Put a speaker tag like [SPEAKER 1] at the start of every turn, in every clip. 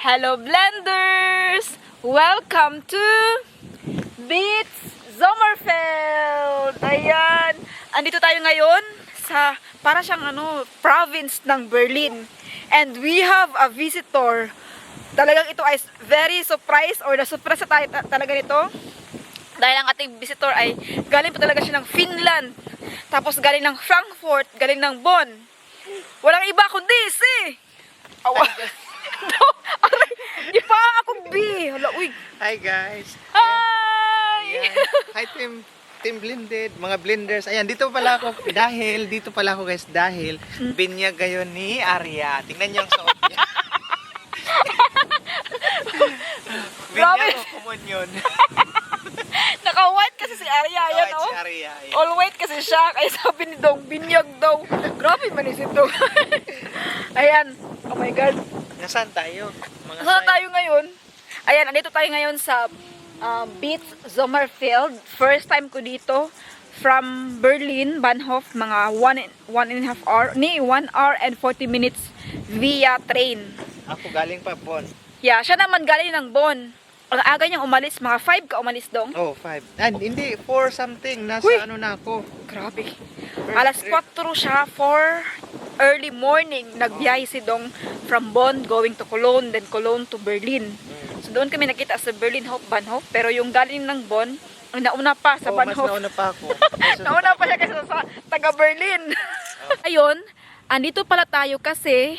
[SPEAKER 1] Hello Blenders! Welcome to Beach Sommerfeld! Ayan! Andito tayo ngayon sa para siyang province ng Berlin. And we have a visitor. Talagang ito ay very surprised or na-surprise tayo talaga nito. Dahil ang ating visitor ay galing pa talaga siya ng Finland. Tapos galing ng Frankfurt, galing ng Bonn. Walang iba kundi si... Awa. Aray, di pa ako B. Hala, uy.
[SPEAKER 2] Hi guys.
[SPEAKER 1] Hi!
[SPEAKER 2] Ayan. Hi Team Blended, mga blenders. Ayan, dito pala ako guys dahil binyag ngayon ni Arya. Tingnan niyo ang suot niya. Binyag o komunyon.
[SPEAKER 1] Naka-white kasi si Arya. Ayan,
[SPEAKER 2] Si Arya. Ayan.
[SPEAKER 1] All white kasi siya. Kaya sabi ni Dong, binyag daw. Grabe man si Dong. Ayan. Oh my God.
[SPEAKER 2] Nasaan tayo?
[SPEAKER 1] Saan tayo ngayon? Ayan, andito tayo ngayon sa Beach Sommerfeld. First time ko dito. From Berlin, Bahnhof, mga 1.5 hour. 1 hour and 40 minutes via train.
[SPEAKER 2] Ako galing pa Bonn.
[SPEAKER 1] Yeah, siya naman galing ng Bonn. Ang aga niyang umalis, mga 5 ka umalis Dong.
[SPEAKER 2] Oh, 5. And hindi, 4 something. Nasa
[SPEAKER 1] Uy!
[SPEAKER 2] na ako.
[SPEAKER 1] Grabe. Alas 4 siya, 4 early morning. Nagbiyahe si Dong from Bonn going to Cologne, then Cologne to Berlin. So doon kami nakita sa Berlin Bahnhof, pero yung galing ng Bonn, ang nauna pa sa Bahnhof.
[SPEAKER 2] Mas nauna pa ako.
[SPEAKER 1] Nauna pa siya kaysa sa taga Berlin. Ayun, andito pala tayo kasi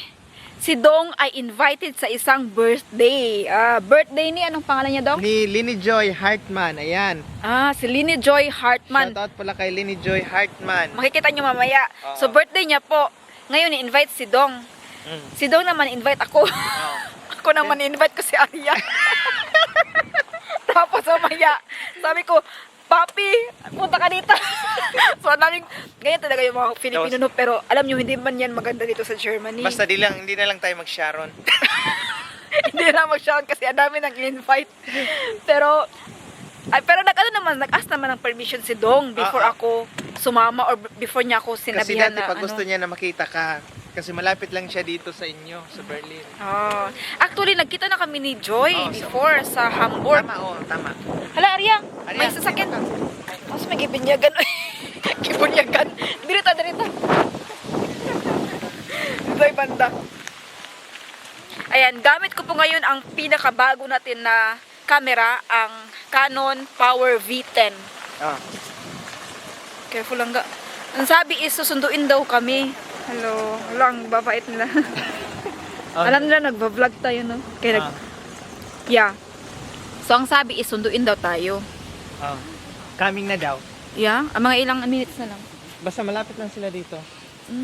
[SPEAKER 1] si Dong ay invited sa isang birthday. Birthday ni, anong pangalan niya Dong?
[SPEAKER 2] Ni Lini Joy Hartman, ayan.
[SPEAKER 1] Si Lini Joy Hartman.
[SPEAKER 2] Shoutout pala kay Lini Joy Hartman.
[SPEAKER 1] Makikita nyo mamaya.
[SPEAKER 2] Oo.
[SPEAKER 1] So birthday niya po. Ngayon i-invite si Dong. Si Dong naman invite ako. Ako naman i-invite ko si Arya. Tapos mamaya, sabi ko, Papi, punta ka dito. So naming, ganyan talaga yung mga Filipino, no? Pero alam nyo, hindi man yan maganda dito sa Germany.
[SPEAKER 2] Basta hindi na lang tayo mag-Sharon.
[SPEAKER 1] Hindi na mag-shout kasi ang dami nag-invite. Pero nag-ask naman ng permission si Dong before ako sumama or before niya ako
[SPEAKER 2] Kasi
[SPEAKER 1] sinabihan
[SPEAKER 2] dati
[SPEAKER 1] na
[SPEAKER 2] pag gusto niya na makita ka, kasi malapit lang siya dito sa inyo, sa Berlin.
[SPEAKER 1] Actually, nagkita na kami ni Joy before sa Hamburg.
[SPEAKER 2] Tama.
[SPEAKER 1] Hala, Arya,
[SPEAKER 2] Arya,
[SPEAKER 1] may sasakyan.
[SPEAKER 2] sino
[SPEAKER 1] Mas may gibinyagan. Gibinyagan. Dirita. Dito ay banda. Ayan, gamit ko po ngayon ang pinakabago natin na camera, ang Canon Power V10. Careful lang ga. Ang sabi is susunduin daw kami. Hello. Lang, babait nila. Alam nila, nagba-vlog tayo, no? Kaya yeah. So, ang sabi is sunduin daw tayo.
[SPEAKER 2] Coming na daw.
[SPEAKER 1] Yeah? Ang mga ilang minutes na lang.
[SPEAKER 2] Basta malapit lang sila dito.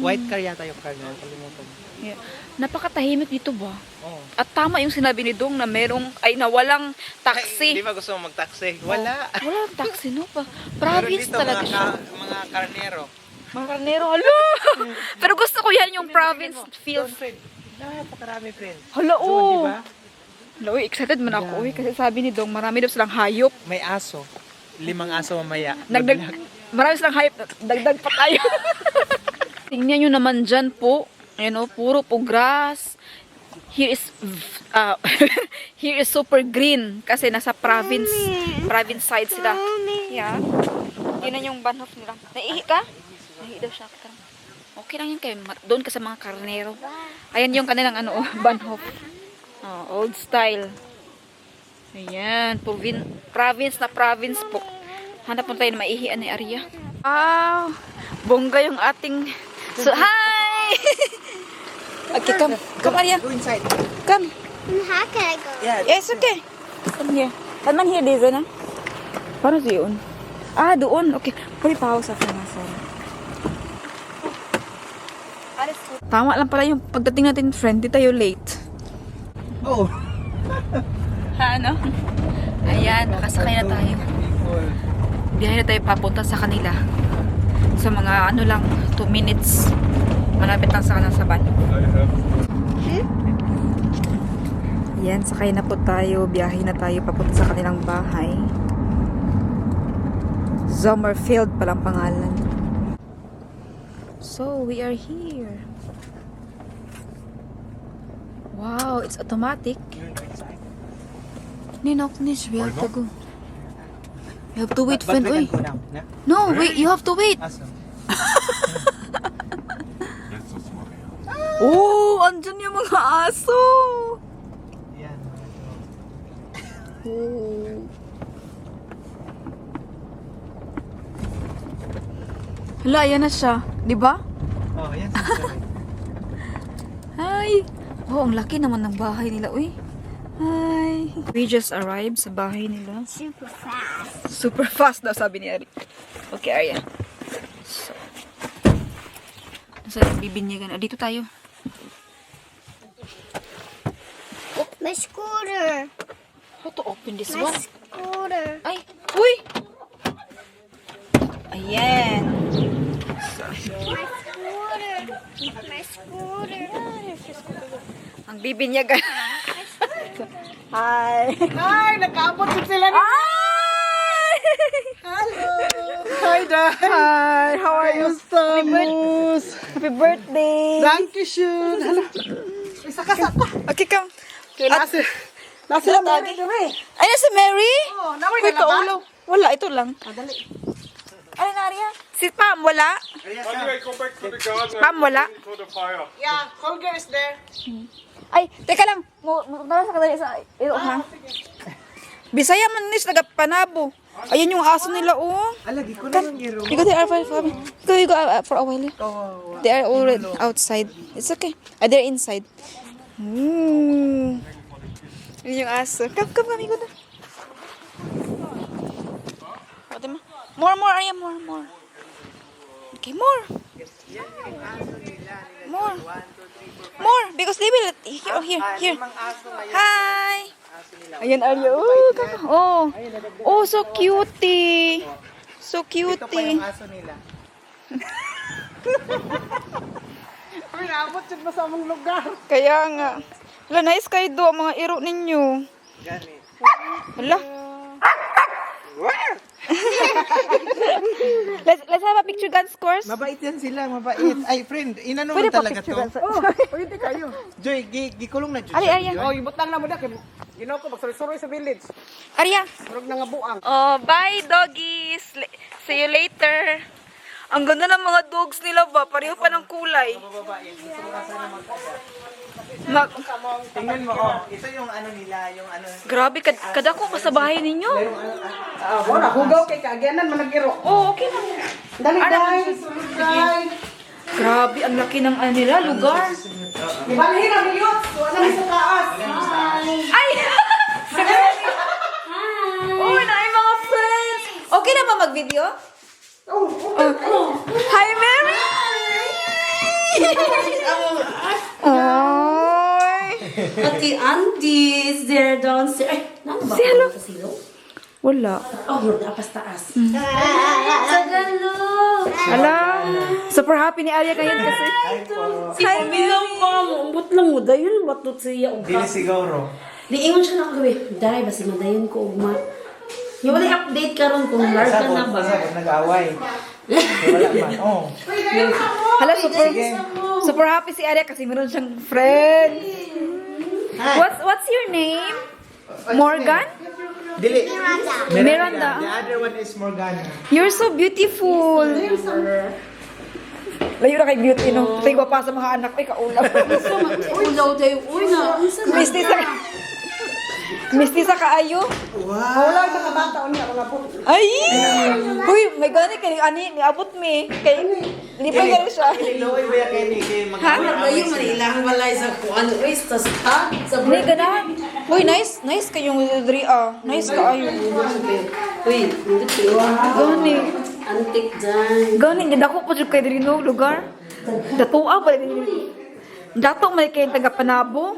[SPEAKER 2] White car yata yung car na, kalimutan.
[SPEAKER 1] Yeah. Napakatahimik dito ba?
[SPEAKER 2] Oo.
[SPEAKER 1] At tama yung sinabi ni Dong na na walang taxi.
[SPEAKER 2] Hindi ba gusto mo mag-taxi? Wala.
[SPEAKER 1] Walang taxi, no? Province
[SPEAKER 2] Meron dito
[SPEAKER 1] talaga siya.
[SPEAKER 2] mga karnero.
[SPEAKER 1] Mga karnero, hala! Pero gusto ko yan yung province feel.
[SPEAKER 2] Napakarami, friend.
[SPEAKER 1] Hala, oo.
[SPEAKER 2] Diba?
[SPEAKER 1] Hala, uy, excited man ako. Uy, kasi sabi ni Dong, marami daw silang hayop.
[SPEAKER 2] May aso. 5 aso mamaya.
[SPEAKER 1] Marami silang hayop. Dagdag pa tayo. Tingnan nyo naman dyan po. Puro po grass. Here is super green. Kasi nasa province side sila. Yeah. Yun yung Bahnhof nila. Naihi ka? Naihi daw siya. Okay lang yan kayo. Doon ka sa mga karnero. Ayan yung kanilang Bahnhof. Old style. Ayan. Province na province po. Hanap mo tayo na maihian ni Arya. Wow. Bongga yung ating... So, hi! Okay, come. Come, Arya.
[SPEAKER 2] Go inside.
[SPEAKER 1] Come.
[SPEAKER 3] How can I go?
[SPEAKER 2] Yeah.
[SPEAKER 1] Yes, okay. Come here. Can man here, Daisy, na? Paano yun? Doon. Okay. Pwede pause sa Sarah. Tama lang pala yung pagdating natin, friend. Di tayo late.
[SPEAKER 2] Oh.
[SPEAKER 1] Ayan, nakasakay na tayo. Biyahe na tayo papunta sa kanila. Sa mga 2 minutes. Malapit lang sa kanang saban. Yan, sakay na po tayo. Biyahe na tayo papunta sa kanilang bahay. Sommerfeld palang pangalan. So, we are here. Wow, it's automatic. Ninok, Nish, we have to go. You have to wait, friend. Uy. No, wait, you have to wait. Oh, andyan yung mga aso.
[SPEAKER 2] Yan.
[SPEAKER 1] Oh. Hala, yan na siya. Di ba?
[SPEAKER 2] Oh, yan.
[SPEAKER 1] Hi! Oh, ang laki naman ng bahay nila. Uy. Hi! We just arrived sa bahay nila.
[SPEAKER 3] Super fast.
[SPEAKER 1] Super fast daw, sabi ni Ari. Okay, Arya. So, saan bibinyagan? Ah, dito tayo.
[SPEAKER 3] My scooter.
[SPEAKER 1] How to open this
[SPEAKER 3] My
[SPEAKER 1] one?
[SPEAKER 3] scooter.
[SPEAKER 1] Ay! Uy! Ayan.
[SPEAKER 3] My scooter. My scooter.
[SPEAKER 1] Ang bibinyagan. Hi!
[SPEAKER 2] Hi! Nakaabot sila na.
[SPEAKER 1] Hi!
[SPEAKER 2] Hello! Hi, Dad!
[SPEAKER 1] Hi! How are you? Happy birthday!
[SPEAKER 2] Dankeschön! Hala. Isa ka sa...
[SPEAKER 1] Okay, come.
[SPEAKER 2] Nasi na Mary dumi.
[SPEAKER 1] Ay, na si Mary?
[SPEAKER 2] Oh, naway
[SPEAKER 1] Uy,
[SPEAKER 2] na ba?
[SPEAKER 1] kaulaw. Wala, ito lang.
[SPEAKER 2] Dali.
[SPEAKER 1] Ay, Naria. Si Pam, wala?
[SPEAKER 4] Anyway, go back to the garden.
[SPEAKER 1] Pam, wala?
[SPEAKER 4] To the fire.
[SPEAKER 2] Yeah, Holger is there.
[SPEAKER 1] Ay, teka lang. Nasa ka dali sa ilo, ha? Bisaya man nis, nagapanabo. Ayan yung aso nila, oh.
[SPEAKER 2] Alagi ko na yung giro.
[SPEAKER 1] You go there you go for a while.
[SPEAKER 2] Oh,
[SPEAKER 1] They are already outside. It's okay. They're inside. Yun yung aso. Come, amigo na. O, diba? More, Arya, more. Okay, more. Because they will, here.
[SPEAKER 2] Limang aso ngayon.
[SPEAKER 1] Hi.
[SPEAKER 2] Aso nila.
[SPEAKER 1] Ayan, Arya. Oh, so cutie. So
[SPEAKER 2] Ito pa
[SPEAKER 1] cutie.
[SPEAKER 2] yung aso nila. Uy, naabot yun ba sa among lugar?
[SPEAKER 1] Kaya nga. Wala, nice kayo do ang mga iro ninyo.
[SPEAKER 2] Gani.
[SPEAKER 1] Wala. let's have a picture guns course.
[SPEAKER 2] Mabait yan sila, mabait. Ay, friend, inano mo
[SPEAKER 1] Pwede pa
[SPEAKER 2] talaga
[SPEAKER 1] picture
[SPEAKER 2] to?
[SPEAKER 1] guns.
[SPEAKER 2] Oh, pwede kayo. Joy, gikulong na Joy.
[SPEAKER 1] Ali, Arya.
[SPEAKER 2] Joy.
[SPEAKER 5] ibutang na mo na kay ginaw ko magsuroy sa village.
[SPEAKER 1] Arya.
[SPEAKER 5] Murag na nga buang.
[SPEAKER 1] Oh, bye doggies. See you later. Ang ganda ng mga dogs nila ba? Pareho pa ng kulay.
[SPEAKER 2] Tingnan mo, oh. Ito yung ano nila, yung ano.
[SPEAKER 1] Grabe, kadako pa sa bahay ninyo.
[SPEAKER 5] Wala hugaw kay kaagyanan man nagiro.
[SPEAKER 1] Oh, okay lang.
[SPEAKER 5] Dali guys, guys.
[SPEAKER 1] Grabe, ang laki ng ano nila, lugar.
[SPEAKER 5] Balhin na miyot. Wala ni sa taas.
[SPEAKER 1] Ay! Uy, naay mga friends. Okay na ba mag-video? Oh. Hi, Mary! Oy!
[SPEAKER 6] Ati aunties, they're downstairs. Ay, nano ba?
[SPEAKER 1] Hello.
[SPEAKER 6] Sa silo?
[SPEAKER 1] Wala.
[SPEAKER 6] Oh, yun, tapas taas. Sagalo!
[SPEAKER 1] Ala, super happy ni Arya ngayon kasi.
[SPEAKER 6] Hi, bilang ko mo. Umbot lang mo. Dayon, batot siya.
[SPEAKER 2] Dili siguro.
[SPEAKER 6] Liingon siya na ako gawin. Dari, basi madayon ko ugma. Yung wala update ka ron kung large ka na ba.
[SPEAKER 2] Nag-away. Wala man. Oh.
[SPEAKER 1] Hala, super happy si Arya kasi meron siyang friend. What's your name? Morgan?
[SPEAKER 2] Dili.
[SPEAKER 1] Miranda.
[SPEAKER 2] The other one is Morgana.
[SPEAKER 1] You're so beautiful. Layo na kay beauty, no? Tingwa pa sa mga anak. Ay, kaulaw.
[SPEAKER 6] Ulaw tayo. Uy na.
[SPEAKER 1] Misti sa kaayo.
[SPEAKER 5] Wala yung mga bata o niya mga po.
[SPEAKER 1] Ay! Uy, may gani kay ani niabot mi. Kay lipay gani siya.
[SPEAKER 2] Iloy ba ya kay ni kay
[SPEAKER 6] Dayon, manilang walay sa kuan. Uy, sa ha? Sa
[SPEAKER 1] Ni ganahan. Uy, nice kayong diri ah. Nice kaayo.
[SPEAKER 6] Uy, hindi tiyo.
[SPEAKER 1] Gani.
[SPEAKER 6] Antik dyan.
[SPEAKER 1] Gani ni dako pa jud kay diri no lugar. Datua pa diri. Dato may kay taga Panabo.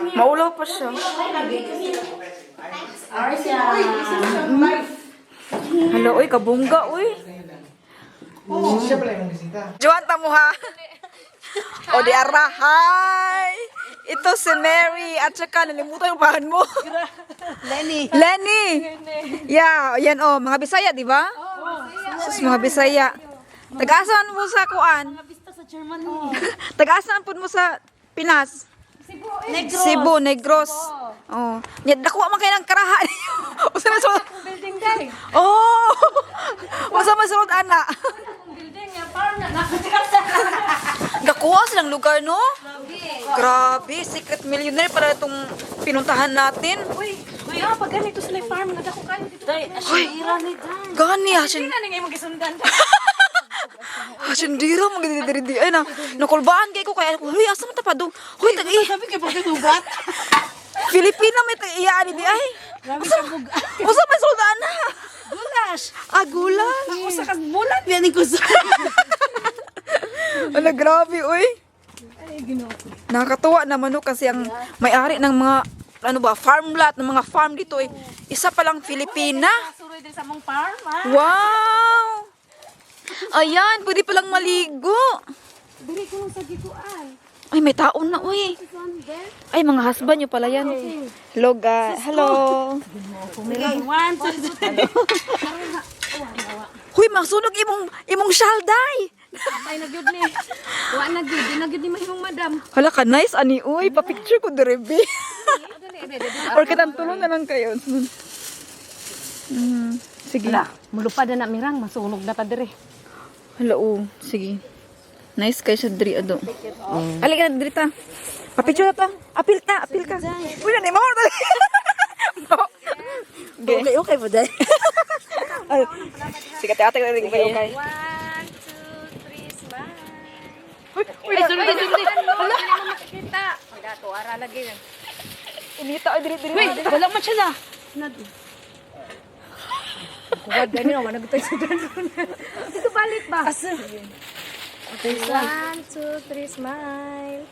[SPEAKER 1] Maulaw pa siya.
[SPEAKER 6] Arsya.
[SPEAKER 1] Hello, uy, kabungga, uy.
[SPEAKER 2] Siya pala yung bisita.
[SPEAKER 1] Juanta mo ha. O di ara, hi! Ito si Mary at saka nalimutan yung pahan mo. Lenny. Yeah, yan oh, mga Bisaya, di ba? Sus, mga Bisaya. Taga-asan mo sa kuan?
[SPEAKER 6] Sa German.
[SPEAKER 1] Taga-asan po mo sa Pinas? Cebu, Negros. Oh. Nya dako man kay nang karaha. Usa man sulod.
[SPEAKER 6] Building day.
[SPEAKER 1] Oh. Usa man sulod ana.
[SPEAKER 6] Building nga farm na.
[SPEAKER 1] Gakuha silang lugar, no? Grabe, secret millionaire para itong pinuntahan natin.
[SPEAKER 6] Uy, pag ganito sila farm, nadako kayo dito. Day, asira ni Dan.
[SPEAKER 1] Gani, hasin.
[SPEAKER 6] Hindi na nga yung magisundan.
[SPEAKER 1] Hasindira, magdidiri ay na. Nakulbaan kay ko kaya, huy, asa man tapado? Huy, tagi.
[SPEAKER 6] Sabi kayo pag nagugat.
[SPEAKER 1] Filipina may tag-iyaan di ay.
[SPEAKER 6] Grabe ka bugat.
[SPEAKER 1] Usa may soldaan na.
[SPEAKER 6] Gulas.
[SPEAKER 1] Ah, gulas.
[SPEAKER 6] Usa ka bulat. Yan ko sa...
[SPEAKER 1] Ala, grabe, uy.
[SPEAKER 6] Ay, ginoo.
[SPEAKER 1] Nakakatuwa naman, no, kasi ang may-ari ng mga, ano ba, farm lot, ng mga farm dito, eh, isa palang Filipina.
[SPEAKER 6] Suroy din sa mong farm, ha?
[SPEAKER 1] Wow! Ayan, pwede palang maligo.
[SPEAKER 6] Dili ko lang sa gikuan.
[SPEAKER 1] Ay, may taon na, uy. Ay, mga husband nyo pala yan. Hello, guys. Hello.
[SPEAKER 6] One, two, three.
[SPEAKER 1] Huy, masunog imong shalday.
[SPEAKER 6] Ay, nagyod ni. Wa nagyod. Di nagyod ni mahimong madam.
[SPEAKER 1] Hala ka, nice, ani, uy. Papicture ko, Derebi. Or kitang tulong na lang kayo. Sige.
[SPEAKER 6] Mulupad na mirang. Masunog na ta dire.
[SPEAKER 1] Hala, sige. Nice kayo sa diri, ado. Halika na, diri ta. Papicture na ta. Apil ka. Uy, nanay, mawar ta.
[SPEAKER 6] Okay po dahil.
[SPEAKER 1] Sige, ate, okay.
[SPEAKER 6] 1, 2, 3, smile.
[SPEAKER 1] Uy,
[SPEAKER 6] Ay, sunod. Wala. Hindi mo makikita. Dato, ara lagi.
[SPEAKER 1] Umita, ay, diri.
[SPEAKER 6] Uy, wala man siya na. Kuwad gani naman nagtay sa danon. Dito balik ba? Asa? 1, 2, 3, smile.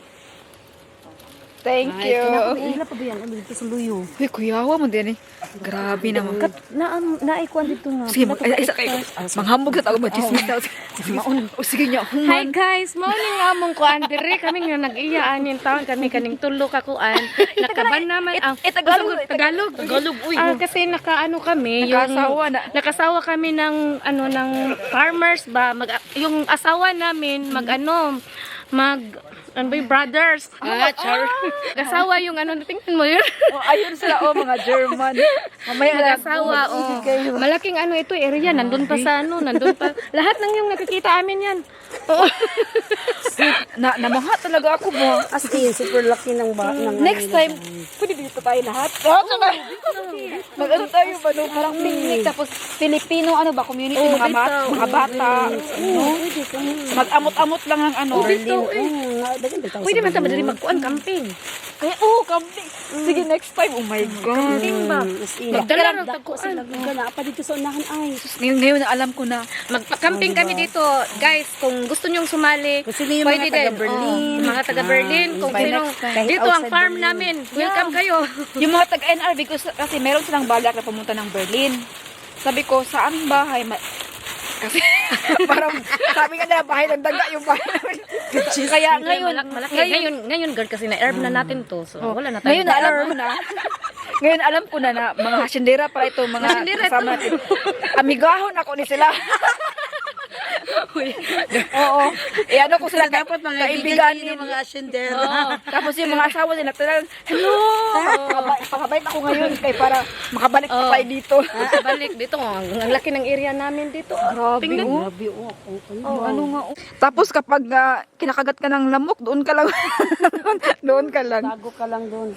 [SPEAKER 1] Thank you.
[SPEAKER 6] Ila pa ba yan? Ano dito sa luyo?
[SPEAKER 1] Uy, kuyawa mo din eh. Grabe naman.
[SPEAKER 6] Naikuan dito nga.
[SPEAKER 1] Sige, isa kayo. Manghambog sa tao, machismis daw. O sige niya,
[SPEAKER 7] Hi
[SPEAKER 1] human.
[SPEAKER 7] guys, morning among kuan dire kami nga nag-iyaan yung taon kami kaning tulo ka kuan. Nakaban naman ang
[SPEAKER 1] Tagalog.
[SPEAKER 7] Tagalog. Kasi nakaano kami nakasawa kami ng ng farmers ba yung asawa namin ano ba yung brothers? Kasawa yung tingnan mo yun.
[SPEAKER 1] Ayun sila, mga German. Mamaya
[SPEAKER 7] Mag-asawa, malaking ito area, nandun pa lahat ng yung nakikita amin yan.
[SPEAKER 1] Namangha talaga ako mo.
[SPEAKER 6] As in, super laki ng
[SPEAKER 1] Next time, pwede dito tayo lahat. Mag-ano tayo ba, no? Parang picnic, tapos Filipino, community, mga bata. Mag-amot-amot lang ang
[SPEAKER 7] Pwede man sa madali magkuan camping.
[SPEAKER 1] Kaya, camping. Sige, next time. Oh my God.
[SPEAKER 7] Magdala ng
[SPEAKER 6] Kuan. Pa dito sa unahan ay.
[SPEAKER 1] Ngayon na alam ko na.
[SPEAKER 7] Mag-camping kami dito. Guys, kung gusto nyong sumali,
[SPEAKER 6] Kung sino yung
[SPEAKER 7] pwede
[SPEAKER 6] mga taga
[SPEAKER 7] din.
[SPEAKER 6] Berlin.
[SPEAKER 7] Mga taga Berlin. Kung
[SPEAKER 1] by
[SPEAKER 7] sino,
[SPEAKER 1] next time.
[SPEAKER 7] dito ang farm namin. Welcome kayo.
[SPEAKER 1] Yung mga taga-NR, kasi meron silang balak na pumunta ng Berlin. Sabi ko, sa aming bahay, kasi parang sabi nga nila bahay ng daga yung bahay namin. Kaya ngayon,
[SPEAKER 7] Ngayon girl, kasi na-herb na natin to. So, wala na tayo.
[SPEAKER 1] ngayon na alam ko na. Ngayon alam ko na mga hasindera pala ito, mga kasama natin. Amigahon ako ni sila. Oo. Ano ko sila dapat mga kaibiganin.
[SPEAKER 6] Mga asyendera.
[SPEAKER 1] Tapos yung mga asawa nila talagang, hello! Pakabait ako ngayon kay para makabalik pa kayo dito.
[SPEAKER 7] Balik dito. Ang laki ng area namin dito.
[SPEAKER 1] Grabe,
[SPEAKER 6] Grabe,
[SPEAKER 1] ano nga. Tapos kapag kinakagat ka ng lamok, doon ka lang. Doon ka lang.
[SPEAKER 6] Tago ka lang doon.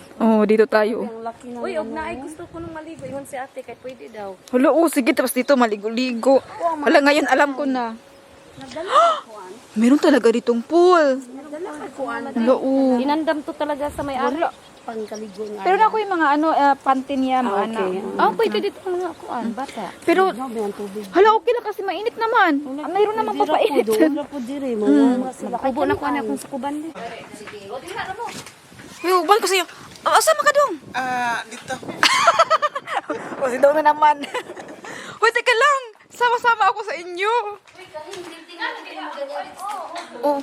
[SPEAKER 1] Dito tayo.
[SPEAKER 6] Ang laki ng...
[SPEAKER 7] Uy, ay gusto ko nung maligo. Ingon si ate, kahit pwede daw.
[SPEAKER 1] Hala, sige, tapos dito maligo-ligo. Hala, ngayon alam ko na. Meron talaga ditong pool. Hala,
[SPEAKER 7] Inandam to talaga sa may-ari.
[SPEAKER 6] Pangkaligo nga.
[SPEAKER 1] Pero ako yung mga panty niya, mga anak.
[SPEAKER 7] Pwede dito mga kuan, bata.
[SPEAKER 1] Pero,
[SPEAKER 6] Grabe ang tubig.
[SPEAKER 1] hala, okay lang kasi mainit naman. Mayroon naman papainit.
[SPEAKER 6] Wala po dire. Mga sila.
[SPEAKER 7] Kubo na kuan akong sukuban din.
[SPEAKER 1] Yung, bal ko sa'yo. Asa ka dong?
[SPEAKER 2] Dito.
[SPEAKER 1] O, si Dong na naman. Uy, teka lang. Sama-sama ako sa inyo. Oh.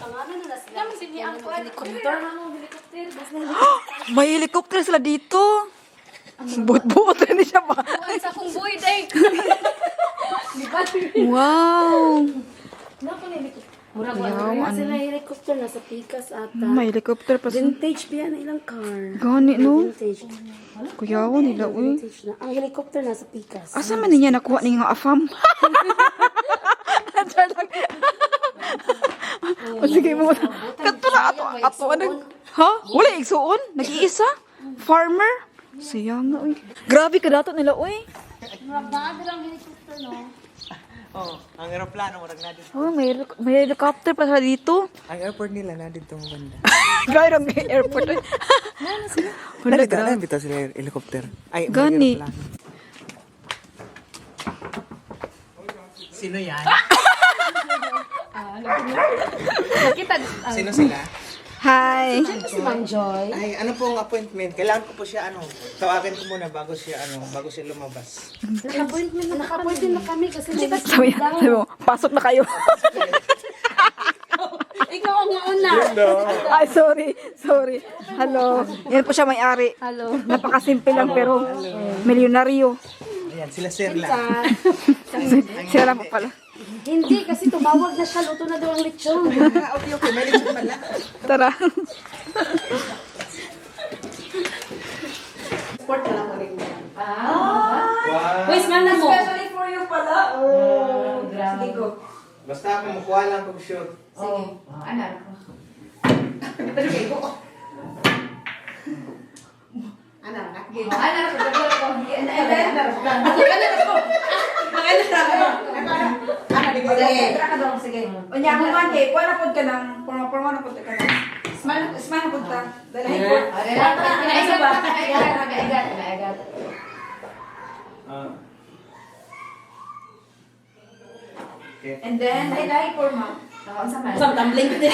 [SPEAKER 1] May helicopter sila dito. Buot-buot rin siya ba?
[SPEAKER 7] Sa kong buhay day.
[SPEAKER 1] Wow.
[SPEAKER 6] Wala sila helicopter na sa Pikas ata.
[SPEAKER 1] May helicopter pa sa...
[SPEAKER 6] Vintage biya na ilang car.
[SPEAKER 1] Gani, no?
[SPEAKER 6] Vintage.
[SPEAKER 1] Kuyawan nila, uy.
[SPEAKER 6] Vintage na. Ang helicopter na sa Pikas.
[SPEAKER 1] Asa man niya nakuha ni nga afam? O sige mo. Katula ato ano? Ha? Wala igsuon? Nag-iisa? Farmer? Sayang nga, uy. Grabe ka dato nila, uy.
[SPEAKER 2] Oh, ang aeroplano murag na dito.
[SPEAKER 1] Oh, may helicopter pa sa dito.
[SPEAKER 2] Ang airport nila na dito ang banda.
[SPEAKER 1] Gaya ng airport. Wala, grabe.
[SPEAKER 2] Bitaw sila helicopter. Ay, may
[SPEAKER 1] Gani.
[SPEAKER 2] aeroplano. Sino yan? Sino sila?
[SPEAKER 1] Hi.
[SPEAKER 6] Si Mang Joy.
[SPEAKER 2] Ay, ano pong appointment? Kailangan ko po siya tawagan ko muna bago siya lumabas.
[SPEAKER 6] Naka-appointment na kami kasi may
[SPEAKER 1] Sabi mo, pasok na kayo.
[SPEAKER 6] ikaw ang nauna.
[SPEAKER 1] Ay, sorry. Hello. Yan po siya may-ari.
[SPEAKER 6] Hello.
[SPEAKER 1] Napakasimple lang pero milyonaryo.
[SPEAKER 2] Ayan, sila Sir lang.
[SPEAKER 1] Sila lang po pala.
[SPEAKER 6] Hindi, kasi tumawag na siya. Luto na daw ang lechon.
[SPEAKER 2] Okay, may lechon pala.
[SPEAKER 1] Tara.
[SPEAKER 5] Sport na lang ko rin.
[SPEAKER 2] Wow.
[SPEAKER 6] Uy, smell na mo.
[SPEAKER 5] Especially for you pala. Oh, sige go.
[SPEAKER 2] Basta ako makuha lang kong shoot.
[SPEAKER 5] Sige. Ano? Sige. Unya mo man kay kuha na pud ka nang porma na pud ka nang. Smile na pud ta. Dalahin ko.
[SPEAKER 2] Okay.
[SPEAKER 1] And then, ay lahi porma.
[SPEAKER 6] Isang tumbling din.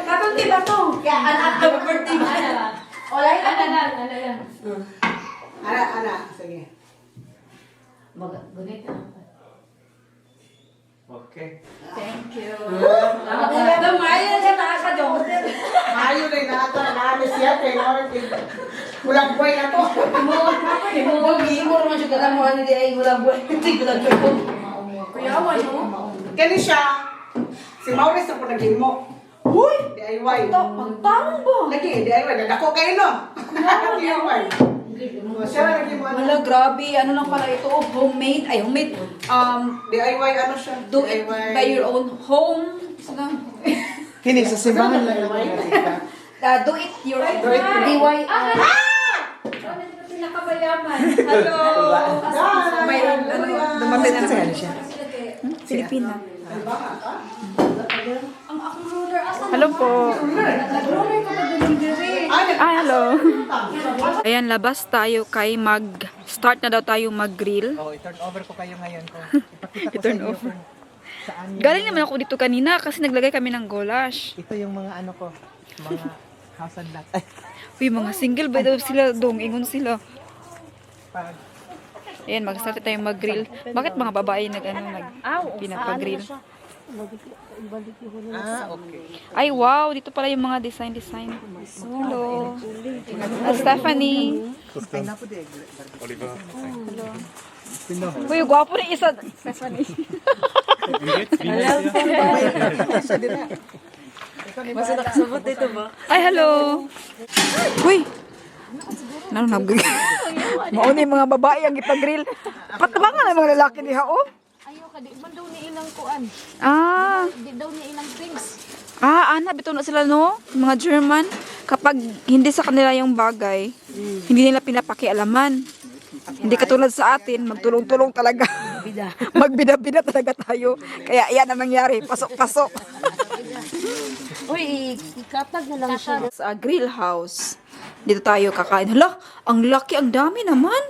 [SPEAKER 1] Katong di ba to? Anak ka birthday mo. Olay
[SPEAKER 5] Ana, sige.
[SPEAKER 2] Okay.
[SPEAKER 1] Thank you.
[SPEAKER 5] Mayo na yung namin siya kay Lord. Kulang buhay na to. Kani siya. Si Maurice ako naging mo. Uy! DIY.
[SPEAKER 1] Pagtawang ba?
[SPEAKER 5] Lagi, DIY. Nagdako kayo no? DIY. Siya na naging mo.
[SPEAKER 1] Wala, grabe. Ano lang pala ito? Homemade. Ay, homemade.
[SPEAKER 5] DIY ano siya?
[SPEAKER 1] Do it by your own home.
[SPEAKER 2] Hindi, sa simbahan lang naman.
[SPEAKER 1] Do it your own. DIY. Pinakabayaman. Hello. May dumating na
[SPEAKER 2] Ano siya?
[SPEAKER 1] Filipina. Hello po. Ay, hello. Ayan, labas tayo kay start na daw tayo mag-grill.
[SPEAKER 2] Oh, i-turn over ko kayo ngayon. Ipakita ko
[SPEAKER 1] I-turn
[SPEAKER 2] sa inyo
[SPEAKER 1] over.
[SPEAKER 2] kung saan yung...
[SPEAKER 1] Galing naman ako dito kanina kasi naglagay kami ng goulash.
[SPEAKER 2] Ito yung mga ano ko. Mga house and lot. Ay,
[SPEAKER 1] Uy, mga single ba daw sila dong? Ingon sila.
[SPEAKER 2] pag...
[SPEAKER 1] Ayan, mag-start tayo mag-grill. Bakit mga babae pinapag-grill?
[SPEAKER 2] Ah, okay.
[SPEAKER 1] Ay, wow! Dito pala yung mga design. Hello. Stephanie.
[SPEAKER 2] Ay, napo di.
[SPEAKER 4] Oliver.
[SPEAKER 1] Uy, gwapo na isa. Stephanie.
[SPEAKER 6] Masa nakasabot dito ba?
[SPEAKER 1] Ay, hello. Uy! Ano nag-grill? Mauna yung mga babae ang ipag-grill. Patabangan ang mga lalaki diha, oh.
[SPEAKER 6] Ayaw ka, di man daw ni ilang kuan.
[SPEAKER 1] Ah.
[SPEAKER 6] Di daw ni ilang things.
[SPEAKER 1] Ana, bito na sila, no? Mga German. Kapag hindi sa kanila yung bagay, hindi nila pinapakialaman. Hindi katulad sa atin, magtulong-tulong talaga. Magbida-bida talaga tayo. Kaya yan ang nangyari. Pasok-pasok.
[SPEAKER 6] Uy, ikatag na lang siya.
[SPEAKER 1] Sa grill house. Dito tayo kakain. Hala, ang laki, ang dami naman.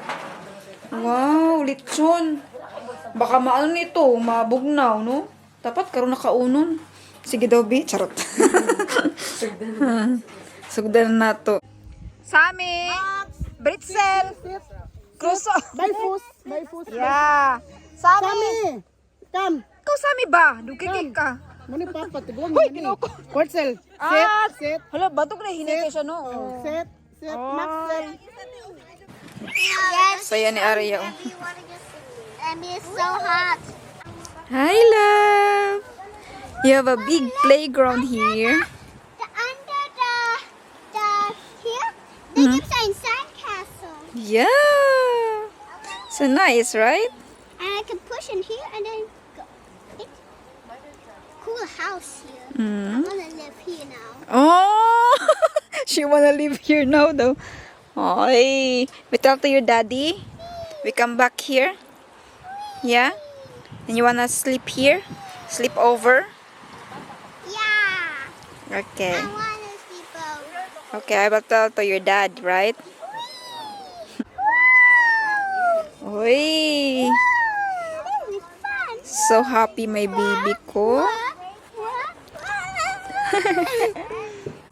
[SPEAKER 1] Wow, lechon. Baka maano nito, mabugnaw, no? Dapat karon nakaunon. Sige daw, bi. Charot. Sugdan na to. Sami! Britzel! Cruso!
[SPEAKER 5] Bayfus.
[SPEAKER 1] Yeah! Sami!
[SPEAKER 5] Come.
[SPEAKER 1] Ikaw Sami ba? Dugigig ka.
[SPEAKER 5] Mani papa, tiguan
[SPEAKER 1] Hoy, ginoko.
[SPEAKER 5] Porcel.
[SPEAKER 1] Ah!
[SPEAKER 5] Set.
[SPEAKER 1] Hala, batok na hinay kayo siya, no?
[SPEAKER 5] Set.
[SPEAKER 1] Max,
[SPEAKER 3] Yes.
[SPEAKER 1] So, yan ni Arya. Oh.
[SPEAKER 3] We want to just, it's so hot.
[SPEAKER 1] Hi, love! You have a big playground here.
[SPEAKER 3] Under the here, they keep saying sandcastle.
[SPEAKER 1] Yeah! So nice, right?
[SPEAKER 3] And I can push in here and then go. It's cool house here. I
[SPEAKER 1] Mm.
[SPEAKER 3] want to live here now.
[SPEAKER 1] Oh! She wanna live here now, though. Oy! We talk to your daddy. We come back here. Yeah? And you wanna sleep here? Sleep over?
[SPEAKER 3] Yeah.
[SPEAKER 1] Okay.
[SPEAKER 3] I want to sleep over.
[SPEAKER 1] Okay, I will tell to your dad, right? Oy!
[SPEAKER 3] This is fun.
[SPEAKER 1] So happy my baby ko.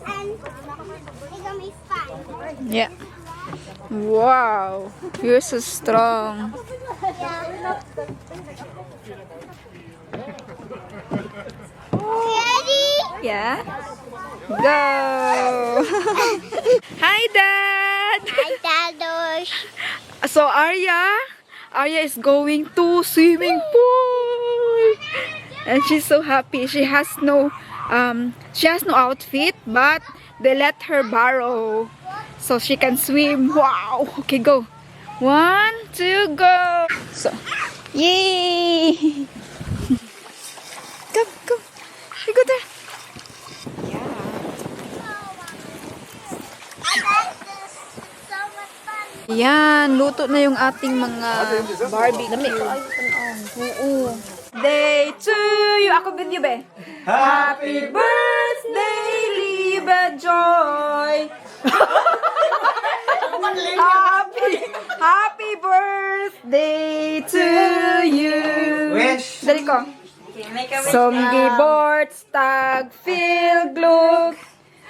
[SPEAKER 3] And it's gonna be fun.
[SPEAKER 1] Yeah. Wow! You're so strong.
[SPEAKER 3] Ready?
[SPEAKER 1] Yeah? Go! Hi, Dad!
[SPEAKER 3] Hi, Dadosh.
[SPEAKER 1] So, Arya is going to swimming pool! And she's so happy. She has no outfit, but they let her borrow so she can swim. Wow! Okay, go. 1, 2, go! So, yay! Go, go. You go there.
[SPEAKER 3] So much fun.
[SPEAKER 1] Yan, luto na yung ating mga barbecue. Oo. Day to you. Ako with you, be. Happy birthday, Liebe Joy. Happy birthday to you.
[SPEAKER 2] Wish.
[SPEAKER 1] Dali ko. Som geburtstag, viel Glück.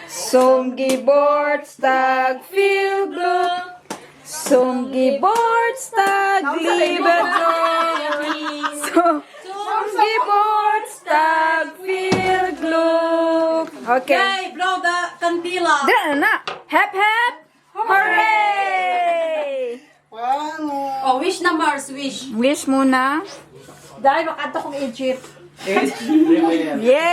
[SPEAKER 1] Som geburtstag, viel Glück. Zum Geburtstag, liebe Joy. Zum Geburtstag, viel Glück. Okay.
[SPEAKER 6] blow the candela.
[SPEAKER 1] Dito na. Hep, hep. Hooray!
[SPEAKER 6] Oh, wish na Mars, wish.
[SPEAKER 1] Wish muna.
[SPEAKER 6] Dahil makanta kong Egypt.
[SPEAKER 1] Yay!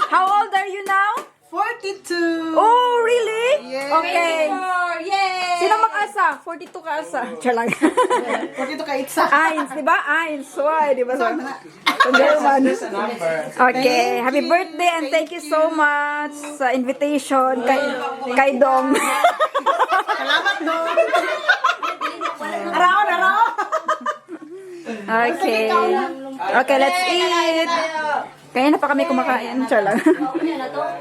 [SPEAKER 1] How old are you now?
[SPEAKER 5] 42.
[SPEAKER 1] Oh, really?
[SPEAKER 5] Yes.
[SPEAKER 1] Okay.
[SPEAKER 6] Yay!
[SPEAKER 1] Sino mag-asa? 42 ka asa. Siya lang.
[SPEAKER 5] 42 ka itsa.
[SPEAKER 1] Eins, di ba? Eins, zwei, di ba? Sa German. Okay. Happy birthday and thank you so much sa invitation kay Dong.
[SPEAKER 5] Salamat doon. Araw.
[SPEAKER 1] Okay. Okay, let's eat. Kaya na pa kami kumakain. Siya lang.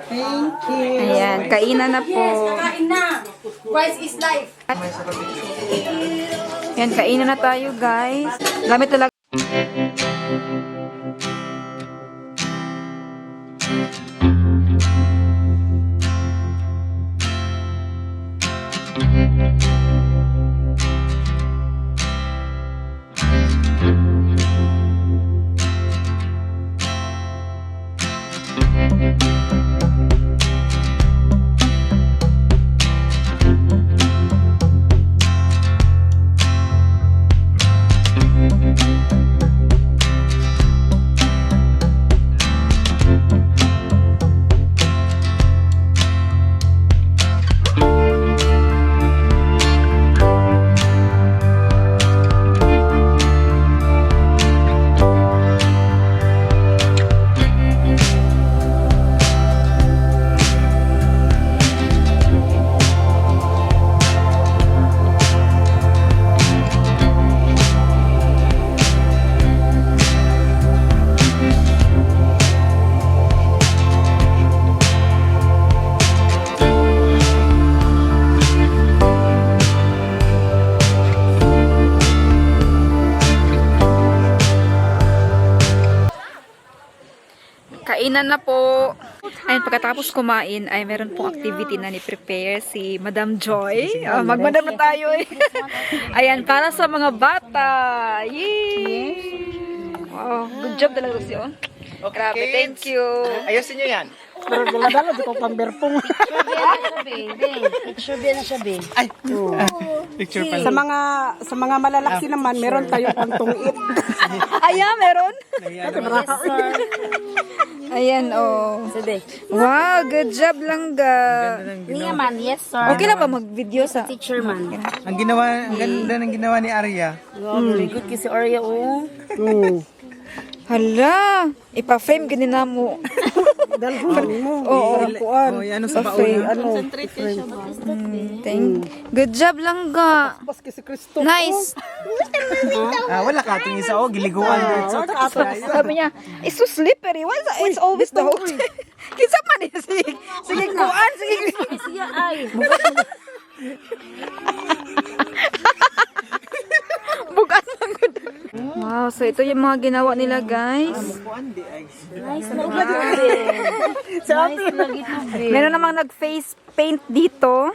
[SPEAKER 5] Thank you.
[SPEAKER 1] Ayan, kainan na po.
[SPEAKER 6] Kain na. Rice is life.
[SPEAKER 1] Ayan, kainan na tayo, guys. Gamit talaga. Kainan na po. Ayun, pagkatapos kumain, ay meron pong activity na ni-prepare si Madam Joy. Mag-madam na tayo eh. Ayan, para sa mga bata. Yay! Wow, good job talaga siya. Grabe, thank you.
[SPEAKER 2] Ayusin nyo yan.
[SPEAKER 8] pero dala-dala di ko pang berpong.
[SPEAKER 2] Ay, picture pala.
[SPEAKER 8] Sa mga malalaki naman, meron tayong pantungit.
[SPEAKER 5] Ayan, meron. Ayan, oh. Wow, good job, Langga.
[SPEAKER 6] man, yes sir.
[SPEAKER 5] Okay na ba mag-video sa...
[SPEAKER 6] Teacher man.
[SPEAKER 2] Ang ganda ng ginawa ni Arya.
[SPEAKER 6] Very good kasi Oreo
[SPEAKER 5] Hala, ipa-frame ganina mo.
[SPEAKER 8] Dalhon mo.
[SPEAKER 5] Oo,
[SPEAKER 2] Oh, ano sa baon?
[SPEAKER 5] Good job, Langga.
[SPEAKER 8] Baski si Kristo.
[SPEAKER 5] Nice.
[SPEAKER 2] Wala ka tingin sa giliguan.
[SPEAKER 5] Sabi niya, it's so slippery. Why is that? It's always the whole time. Kinsa man niya. Sige, kuan. Sige.
[SPEAKER 6] siya ay.
[SPEAKER 5] Bukas lang ko. Wow, so ito yung mga ginawa nila, guys.
[SPEAKER 6] Nice lagi to be.
[SPEAKER 5] Meron namang nag-face paint dito.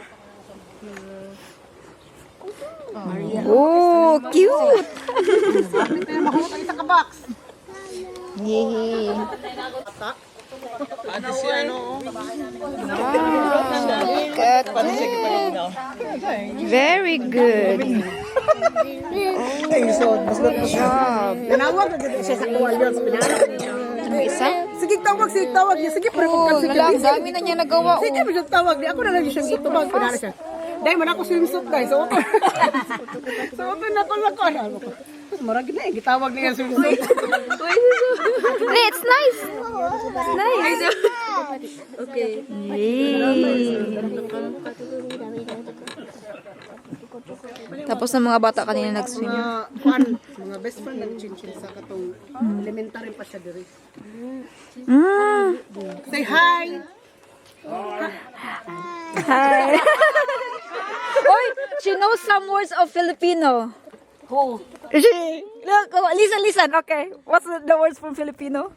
[SPEAKER 5] Oh, cute! Yay!
[SPEAKER 2] Ano si ano?
[SPEAKER 5] Very good. Good job.
[SPEAKER 8] Nanawag na gano'n siya sa kuwalyon.
[SPEAKER 5] Ano isa?
[SPEAKER 8] Sige, tawag niya. Sige, pero
[SPEAKER 5] Oh, lang, dami na niya nagawa.
[SPEAKER 8] Sige,
[SPEAKER 5] Oh.
[SPEAKER 8] medyo tawag niya. Ako na lang siyang itubag. Pinala siya. Dahil man ako swimsuit, guys. So, na ko lang ko. Marag na eh. Gitawag niya yung swimsuit.
[SPEAKER 5] It's nice. It's nice. Okay. Tapos ng mga bata kanina nag-swim.
[SPEAKER 8] Mga best friend nag-chinchin sa katong elementary pa siya diri. Say hi!
[SPEAKER 5] Hi. Oy, she knows some words of Filipino.
[SPEAKER 6] Who?
[SPEAKER 5] Look, listen. Okay. What's the words from Filipino?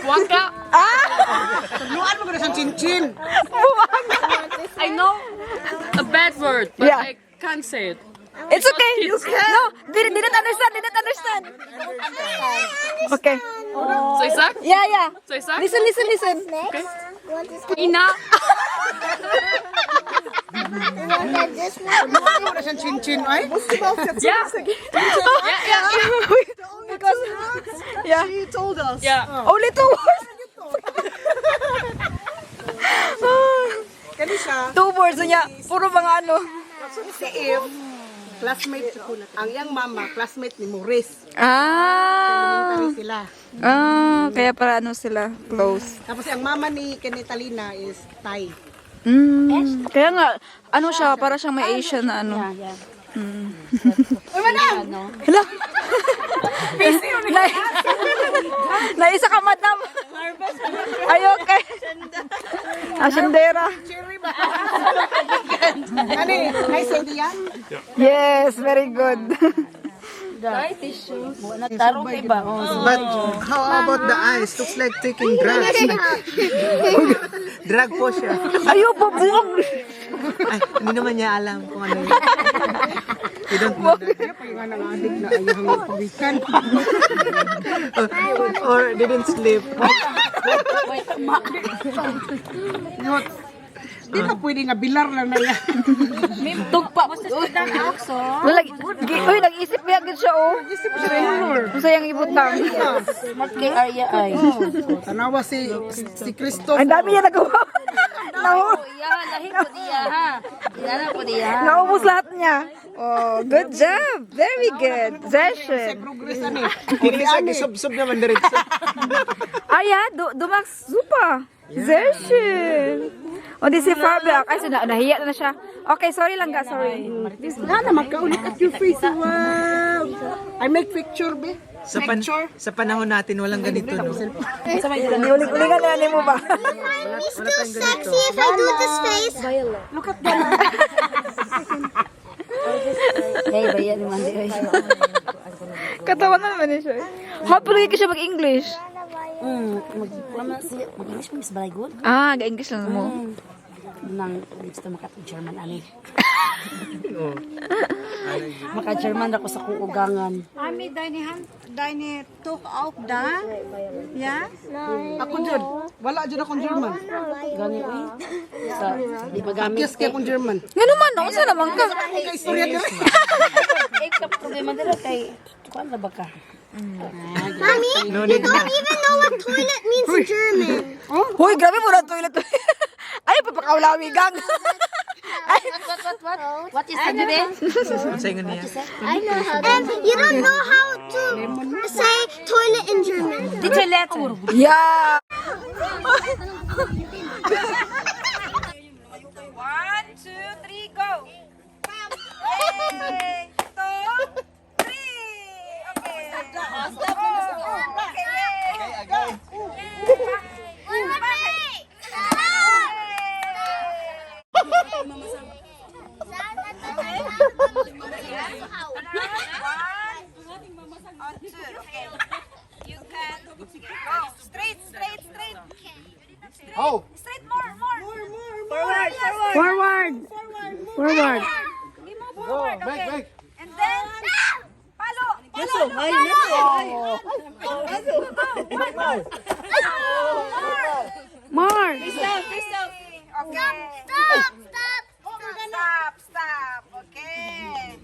[SPEAKER 7] Waka.
[SPEAKER 8] Luan mo ko na siyang chinchin.
[SPEAKER 7] I know a bad word, but
[SPEAKER 5] Yeah.
[SPEAKER 7] I can't say it.
[SPEAKER 5] It's okay. You can. No, didn't understand. Okay.
[SPEAKER 7] So Isaac?
[SPEAKER 5] Yeah.
[SPEAKER 7] So Isaac?
[SPEAKER 5] Listen.
[SPEAKER 7] Okay.
[SPEAKER 3] What is
[SPEAKER 7] Ina.
[SPEAKER 8] Luan mo na siyang chinchin, ay?
[SPEAKER 7] Yeah. Yeah.
[SPEAKER 5] Because yeah,
[SPEAKER 8] She told us.
[SPEAKER 7] Yeah.
[SPEAKER 5] only 2 words.
[SPEAKER 8] Kani siya,
[SPEAKER 5] 2 words niya. Puro mga ano.
[SPEAKER 8] si Eve, classmate ko na. Ang iyang mama, classmate ni Maurice.
[SPEAKER 5] Ah.
[SPEAKER 8] Elementary sila.
[SPEAKER 5] Kaya para ano sila close.
[SPEAKER 8] Tapos ang mama ni Kenitalina is Thai.
[SPEAKER 5] Kaya nga ano siya para siyang may Asian na ano. Hala. Naisa ka, madam. Ay, okay. Asindera.
[SPEAKER 8] Kani, hi Cynthia.
[SPEAKER 5] Yes, very good.
[SPEAKER 6] Tarong kay ba?
[SPEAKER 2] But how about the eyes? Looks like taking drugs. Drug po siya.
[SPEAKER 5] Ayaw, babuang.
[SPEAKER 2] Ay, hindi naman niya alam kung ano yun. You don't know that.
[SPEAKER 8] Kaya pa yung nga adik na ayahang pawikan.
[SPEAKER 2] Or didn't sleep.
[SPEAKER 8] Di na pwede nga bilar lang na yan.
[SPEAKER 5] Tugpa. Uy, nag-isip niya agad siya, oh. Kung sayang ibutang.
[SPEAKER 6] Smart kay Arya ay.
[SPEAKER 8] Tanawa si Kristo.
[SPEAKER 5] Ang dami niya nagawa.
[SPEAKER 6] Lahi ko diya ha. Inana ko diya.
[SPEAKER 5] Naubos lahat niya. Oh, good job. Very good. Session.
[SPEAKER 8] Progress ani.
[SPEAKER 2] Hindi siya gisub-sub naman diretso.
[SPEAKER 5] Dumax super. Session. O di si Fabia. Kasi nahiya na siya. Okay, sorry lang ga. Sorry.
[SPEAKER 8] Nga na magkaulit at your face. Wow. I make picture be.
[SPEAKER 2] Sa panahon natin walang ganito, no?
[SPEAKER 5] Uling-ulingan na mo ba?
[SPEAKER 3] me still sexy if I do this face?
[SPEAKER 8] Look at that.
[SPEAKER 6] Hey, bayan ni Mandi ay.
[SPEAKER 5] Katawa na naman siya. Hopefully ka siya mag-English.
[SPEAKER 6] Mag-English mo is very good.
[SPEAKER 5] Ga-English lang mo.
[SPEAKER 8] nang gusto maka-German ani. Maka-German ako sa kuugangan.
[SPEAKER 5] Ami, deine took out da? Ja?
[SPEAKER 8] Ako jud, wala jud akong German. Gani sa di magamit. Yes kay akong German.
[SPEAKER 1] Nga naman, unsa naman ka?
[SPEAKER 8] Kay istorya diri.
[SPEAKER 6] Eh, problema dala kay
[SPEAKER 8] Kuan ra ba ka?
[SPEAKER 3] Mommy, you don't even know what toilet means in German.
[SPEAKER 5] Hoy, grabe mo na toilet. Ay, papakaulawi gang.
[SPEAKER 6] what is that, babe?
[SPEAKER 2] Sa ingon niya.
[SPEAKER 3] I know how. And you don't know how to say toilet in German.
[SPEAKER 6] The toilet.
[SPEAKER 5] Yeah. 1, 2, 3, go. Yay! 2, 3. Okay. Stop. Okay, yay. Go. You can go straight.
[SPEAKER 2] Oh!
[SPEAKER 5] Straight more.
[SPEAKER 7] Forward.
[SPEAKER 2] Break!
[SPEAKER 5] And then palo.
[SPEAKER 7] More.
[SPEAKER 5] Okay. Stop. Okay.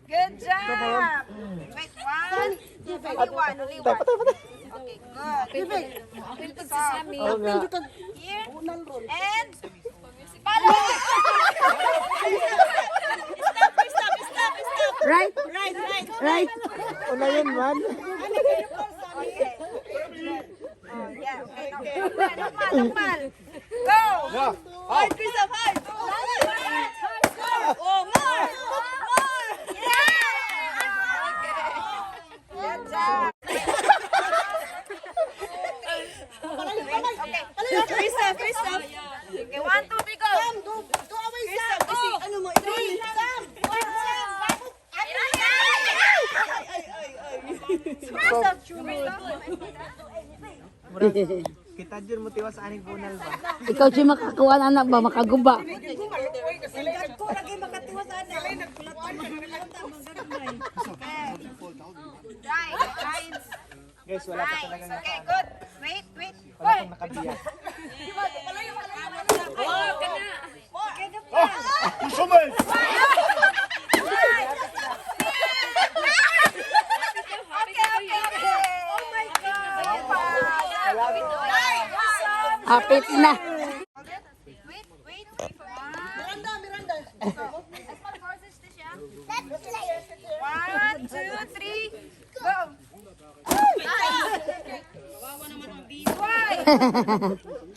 [SPEAKER 5] Good job. Wait, only one. Okay, good. Stop. Here. And palo.
[SPEAKER 7] Right.
[SPEAKER 8] Una yun man.
[SPEAKER 5] Yeah, okay. Normal. Go. Hard, Christoph, hard. Oh, more. Yeah. Good job. Okay. Christoph. Okay, 1, 2, 3, go. Ano mo?
[SPEAKER 2] Kita dyan mo tiwas aning punal ba?
[SPEAKER 8] Ikaw siya makakuha anak ba makaguba.
[SPEAKER 2] Guys, wala pa talagang
[SPEAKER 5] Okay, good. Wait.
[SPEAKER 2] wala pang nakabiyak.
[SPEAKER 5] Oh my God.
[SPEAKER 8] Hapit na.
[SPEAKER 5] Wait. One, two, three, go.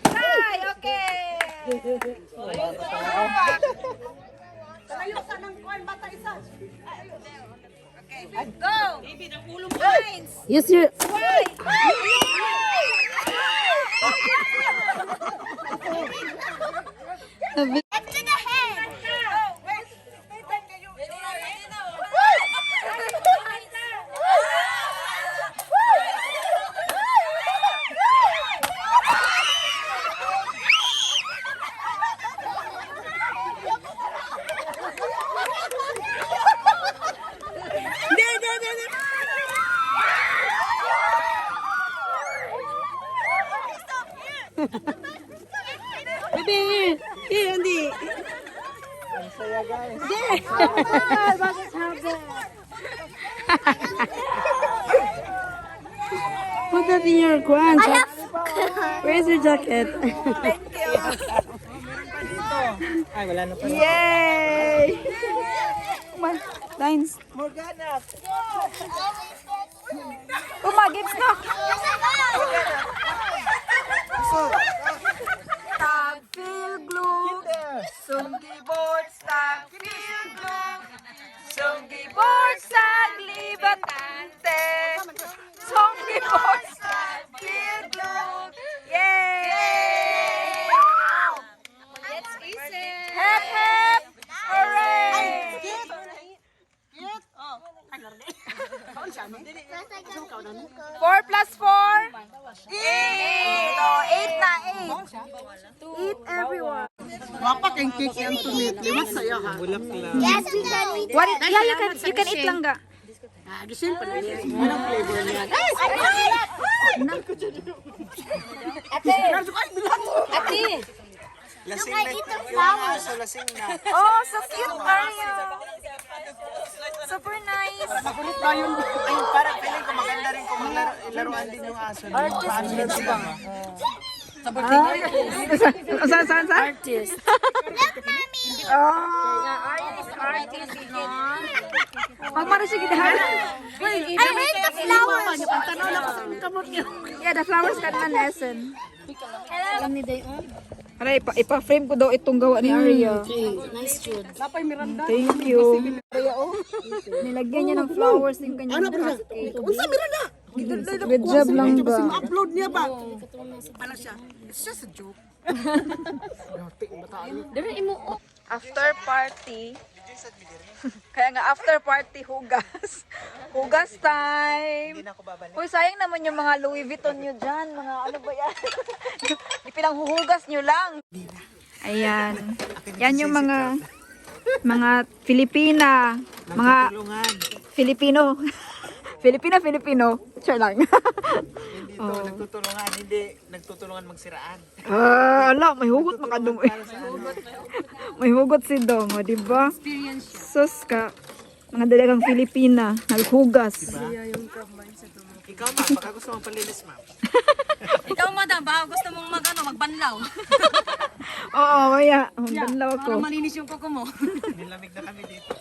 [SPEAKER 5] Try, okay. Okay, go. Lines.
[SPEAKER 8] Use your
[SPEAKER 3] Up to the head.
[SPEAKER 8] Put that in your guan. Where's your jacket?
[SPEAKER 2] Ay, wala na pala.
[SPEAKER 5] Yay! Lines.
[SPEAKER 2] Morgana!
[SPEAKER 5] Gibbs na. Tag, feel glue. Sunggi board, tag, feel glue. Sunggi board, tag, libatante. Sunggi board, tag, feel glue. Yay!
[SPEAKER 6] Let's easy.
[SPEAKER 5] Hep, hep. Hooray! 4 plus 4? 8. Oh, 8 na, 8. Eat everyone.
[SPEAKER 8] Wapa kang cake yan to meet. Limat saya ha.
[SPEAKER 2] Bulaklak.
[SPEAKER 3] Yes, I'm done with
[SPEAKER 1] What? Yeah, you can eat lang ga.
[SPEAKER 8] Ah, the same pa niya. Anong flavor niya?
[SPEAKER 2] Lasing na yung aso, lasing na.
[SPEAKER 1] Oh, so cute, Mario. Super nice.
[SPEAKER 2] Ay, parang feeling ko maganda rin kung laruan din yung aso. Paano din sila ba?
[SPEAKER 5] Saan?
[SPEAKER 7] Artist.
[SPEAKER 5] Magmano siya gidahan.
[SPEAKER 3] I hate the flowers.
[SPEAKER 5] Yeah, the flowers kan man lesson.
[SPEAKER 7] Alam ni Day,
[SPEAKER 5] Para ipa-frame ko daw itong gawa ni Arya.
[SPEAKER 7] nice shoot.
[SPEAKER 8] Lapay Miranda.
[SPEAKER 5] Thank you. Nilagyan niya ng flowers yung kanyang cupcake.
[SPEAKER 8] Unsa Miranda?
[SPEAKER 5] Good job lang
[SPEAKER 8] Kasi
[SPEAKER 5] ba?
[SPEAKER 8] ma-upload niya ba? Ano siya? It's just a joke.
[SPEAKER 7] Dere imo
[SPEAKER 1] After party. Kaya nga after party hugas. Hugas time.
[SPEAKER 2] Hindi na ako babalik.
[SPEAKER 1] Uy, sayang naman yung mga Louis Vuitton nyo dyan. Mga ano ba yan? Ipinanghuhugas nyo lang. Ayan. Yan yung mga Filipina. Mga
[SPEAKER 2] Tulungan.
[SPEAKER 1] Filipino. Filipino. Sure lang.
[SPEAKER 2] Hindi to nagtutulungan, hindi nagtutulungan magsiraan.
[SPEAKER 5] Ala, may hugot makadum. May hugot si Dong, o, diba? Sus ka. Mga dalagang Filipina, naghugas.
[SPEAKER 2] Ikaw ma, baka gusto mong palinis ma'am.
[SPEAKER 6] Ikaw, madam, baka gusto mong magbanlaw.
[SPEAKER 5] Oo, maya. Magbanlaw ako.
[SPEAKER 6] Malinis yung kuko mo.
[SPEAKER 2] Nilamig na kami dito.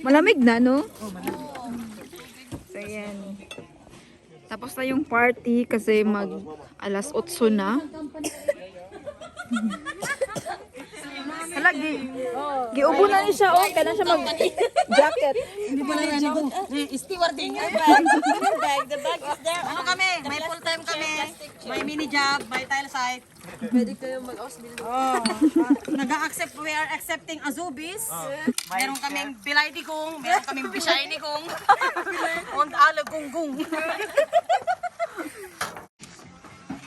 [SPEAKER 5] Malamig na, no? So, yan. Tapos na yung party kasi mag alas 8 na. Hala, giubo na ni siya, oh. Kaya na siya mag-jacket.
[SPEAKER 6] Hindi pala yan ako. Steward din yung bag. The bag is there. Ano kami? May full time kami. May mini job. May tile site. Pwede kayo mag-house building. Oh. Nag-accept. We are accepting Azubis. Meron kaming Bilay di Kong. Meron kaming Bishay ni Kong. On alag gung.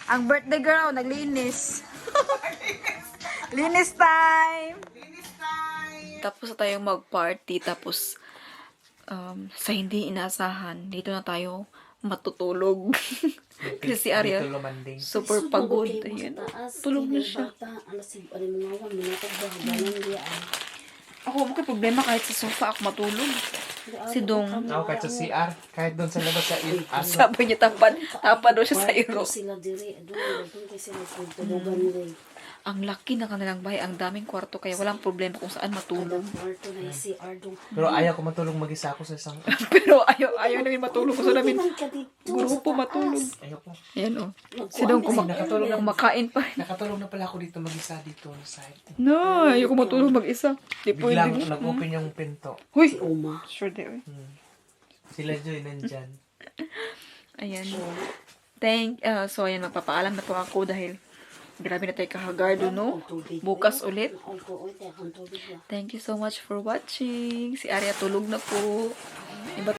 [SPEAKER 1] Ang birthday girl, naglinis. Linis time! Tapos na tayong mag-party. Tapos, sa hindi inaasahan, dito na tayo matutulog. Kasi si Ariel, super pagod. Ayan. Tulog na siya. Ako, may problema kahit sa sofa ako matulog. Si Dong,
[SPEAKER 2] Ako kahit sa CR, kahit doon sa labas sa aso.
[SPEAKER 1] sabi niya tapad daw siya sa iro. Ang laki na kanilang bahay, ang daming kwarto, kaya walang problema kung saan matulog.
[SPEAKER 2] Pero ayaw ko matulog mag-isa ako sa isang...
[SPEAKER 1] Pero ayaw namin matulog. Gusto namin grupo matulog.
[SPEAKER 2] Ayaw ko.
[SPEAKER 1] Ayan o. Si Dong kumakain pa.
[SPEAKER 2] Nakatulog na pala ako dito mag-isa dito sa side.
[SPEAKER 1] No, ayaw ko matulog mag-isa. Di
[SPEAKER 2] Biglang
[SPEAKER 1] pwede.
[SPEAKER 2] nag-open yung pinto.
[SPEAKER 1] Huy! Sure di.
[SPEAKER 2] Sila Joy nandyan.
[SPEAKER 1] Ayan. So ayan, magpapaalam na po ako dahil grabe na tayo kahagardo, no? Bukas ulit. Thank you so much for watching. Si Arya tulog na po. Iba